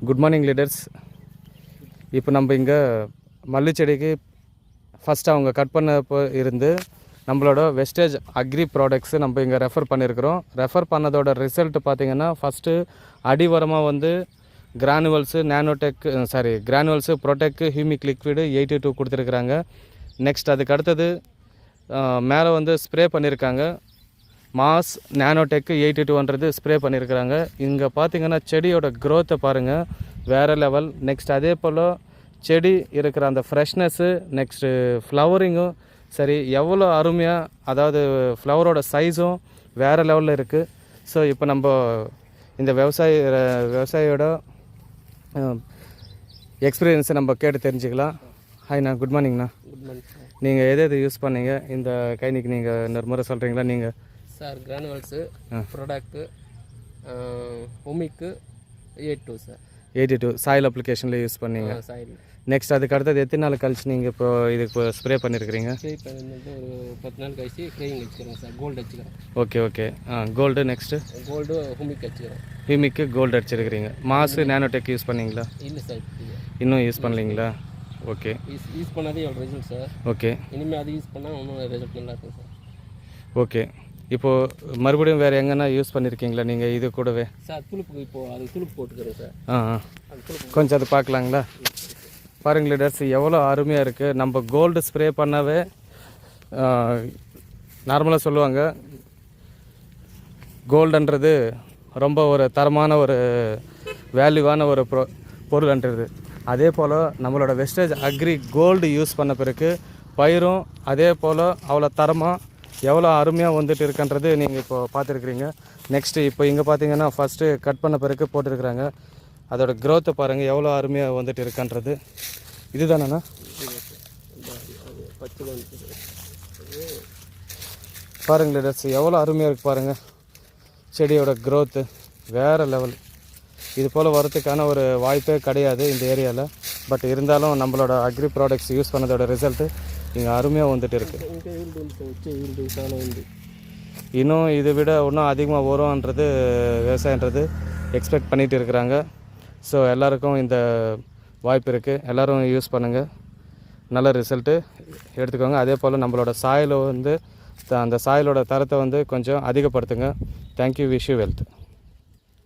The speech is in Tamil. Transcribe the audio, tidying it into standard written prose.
Good morning leaders. இப்போ நம்ம இங்கே மல்லி செடிக்கு ஃபஸ்ட்டு அவங்க கட் பண்ணப்போ இருந்து நம்மளோட வெஸ்டேஜ் அக்ரி ப்ராடக்ட்ஸு நம்ம இங்கே ரெஃபர் பண்ணியிருக்கிறோம். ரெஃபர் பண்ணதோட ரிசல்ட் பார்த்திங்கன்னா ஃபஸ்ட்டு அடிவரமாக வந்து கிரானுவல்ஸு கிரானுவல்ஸு ப்ரொடெக்கு ஹியூமிக் லிக்விடு 82 கொடுத்துருக்குறாங்க. நெக்ஸ்ட் அதுக்கு அடுத்தது மேலே வந்து ஸ்ப்ரே பண்ணியிருக்காங்க. மாஸ் நானோடெக்கு 82ன்றது ஸ்ப்ரே பண்ணியிருக்கிறாங்க. இங்கே பார்த்திங்கன்னா செடியோட க்ரோத்தை பாருங்கள், வேறு லெவல். நெக்ஸ்ட் அதே போல் செடி இருக்கிற அந்த ஃப்ரெஷ்னஸ்ஸு, நெக்ஸ்ட்டு ஃப்ளவரிங்கும் சரி எவ்வளோ அருமையாக, அதாவது ஃப்ளவரோட சைஸும் வேறு லெவலில் இருக்குது. ஸோ இப்போ நம்ம இந்த விவசாயியோட எக்ஸ்பீரியன்ஸை நம்ம கேட்டு தெரிஞ்சுக்கலாம். ஹாய்ண்ணா, குட் மார்னிங்ண்ணா. Good morning sir. நீங்கள் எது யூஸ் பண்ணீங்க இந்த கைனிக்கு? நீங்கள் இன்னொரு முறை சொல்கிறீங்களா? நீங்கள் சார் கிரானுவல்ஸு, ப்ராடக்ட்டு, ஒமிக்கு 82 சார். 82 சாயில் அப்ளிகேஷனில் யூஸ் பண்ணீங்க. சாயில். நெக்ஸ்ட் அதுக்கு அடுத்தது எத்தனை நாள் கழிச்சு நீங்கள் இப்போ இதுக்கு ஸ்ப்ரே பண்ணியிருக்கிறீங்க? ஸ்ப்ரே பண்ணிட்டு ஒரு 10 நாள் கழிச்சு க்ரேயிங் வச்சுக்கிறேன் சார். கோல்டு வச்சுக்கிறேன். ஓகே. கோல்டு. நெக்ஸ்ட்டு கோல்டு ஹுமிக் வச்சுக்கிறேன். ஹியூமிக்கு கோல்டு அடிச்சிருக்கிறீங்க. மாசு நானோடெக் யூஸ் பண்ணீங்களா? இல்லை சார், இன்னும் யூஸ் பண்ணலீங்களா? ஓகே. யூஸ் பண்ணாதே எவ்வளோ ரிசல்ட் சார். ஓகே. இனிமேல் அது யூஸ் பண்ணால் இன்னும் ரிசல்ட் நல்லா இருக்கும் சார். ஓகே. இப்போது மறுபடியும் வேறு எங்கன்னா யூஸ் பண்ணியிருக்கீங்களா நீங்கள் இது கூடவே? சார் துளுப்பு, இப்போது அது துளுப்பு போட்டுக்கிறேன் சார். அது துளுப்பு கொஞ்சம் அது பார்க்கலாங்களா? பாருங்க லீடர்ஸ், எவ்வளோ அருமையாக இருக்குது. நம்ம கோல்டு ஸ்ப்ரே பண்ணவே நார்மலாக சொல்லுவாங்க கோல்டுன்றது ரொம்ப ஒரு தரமான ஒரு வேல்யூவான ஒரு பொருள்ன்றது. அதே போல் நம்மளோட வெஸ்டேஜ் அக்ரி கோல்டு யூஸ் பண்ண பிறகு பயிரும் அதே போல் அவ்வளோ தரமாக எவ்வளோ அருமையாக வந்துட்டு இருக்குன்றது நீங்கள் இப்போ பார்த்துருக்குறீங்க. நெக்ஸ்ட்டு இப்போ இங்கே பார்த்தீங்கன்னா ஃபஸ்ட்டு கட் பண்ண பிறகு போட்டிருக்கிறாங்க. அதோட க்ரோத்தை பாருங்கள் எவ்வளோ அருமையாக வந்துட்டு இருக்கான்றது. இதுதானண்ணா? பாருங்கள் லீடர்ஸ், எவ்வளோ அருமையாக இருக்குது பாருங்கள். செடியோட க்ரோத்து வேறு லெவல். இது போல் வரத்துக்கான ஒரு வாய்ப்பே கிடையாது இந்த ஏரியாவில். பட் இருந்தாலும் நம்மளோட அக்ரி ப்ராடக்ட்ஸ் யூஸ் பண்ணதோட ரிசல்ட்டு இங்கே அருமையாக வந்துட்டு இருக்குது. இன்னும் இதை விட இன்னும் அதிகமாக வரும்ன்றது விவசாயன்றது எக்ஸ்பெக்ட் பண்ணிகிட்டு இருக்கிறாங்க. ஸோ எல்லாருக்கும் இந்த வாய்ப்பு இருக்குது. எல்லோரும் யூஸ் பண்ணுங்கள், நல்ல ரிசல்ட்டு எடுத்துக்கோங்க. அதே போல் நம்மளோட சாயிலை வந்து அந்த சாயிலோட தரத்தை வந்து கொஞ்சம் அதிகப்படுத்துங்க. தேங்க்யூ. Wish you wealth.